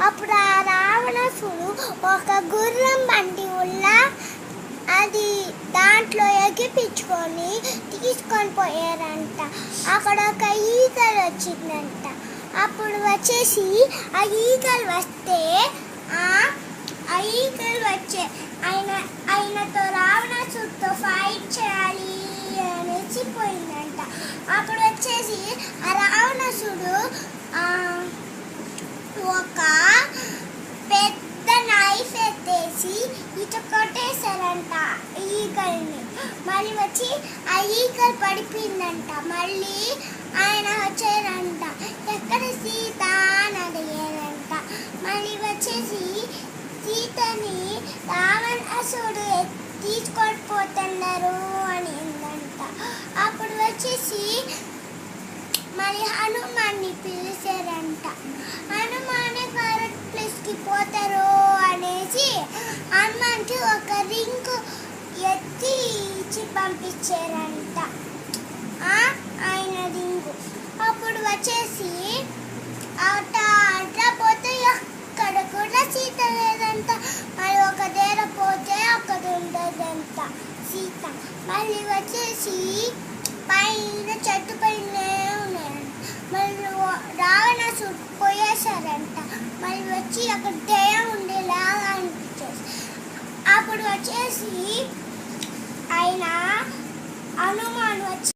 అప్పుడు ఆ రావణాసుడు ఒక గుర్రం బండి వల్ల అది దాంట్లో ఎగిపించుకొని తీసుకొని పోయారంట. అక్కడ ఒక ఈగలు వచ్చిందంట. అప్పుడు వచ్చేసి ఆ ఈగలు వస్తే ఆ ఈగలు వచ్చే ఆయనతో రావణాసుడితో ఫైట్ చేయాలి అనేసి పోయిందంట. అప్పుడు వచ్చేసి ఆ రావణాసుడు ఒక పెద్ద నైఫ్ ఎత్తేసి ఇటు కొట్టేశారంట ఈగల్ని. మళ్ళీ వచ్చి ఆ ఈగలు పడిపోయిందంట. మళ్ళీ ఆయన వచ్చారంట. ఎక్కడ సీత అని అడిగారంట. మళ్ళీ వచ్చేసి సీతని రావణాసుడు తీసుకొని పోతున్నారు అని అందంట. అప్పుడు వచ్చేసి మళ్ళీ హనుమాన్ని పిలిచారంట. హనుమానే కరెక్ట్ ప్లేస్కి పోతారు అనేసి హనుమాన్కి ఒక రింగ్ ఎత్తి ఇచ్చి పంపించారంట ఆయన రింగు. అప్పుడు వచ్చేసి అట్లా పోతే అక్కడ కూడా సీత లేదంట. మళ్ళీ ఒక దగ్గర పోతే అక్కడ ఉండదంట సీత. మళ్ళీ వచ్చేసి పైన చెట్టు పైన ఉన్నాయంట. మళ్ళీ రావణాసుడు పోయేశారంట. మళ్ళీ వచ్చి అక్కడ దయ్యం ఉండేలాగా అనిపించేసి అప్పుడు వచ్చేసి ఆయన హనుమాన్ వచ్చి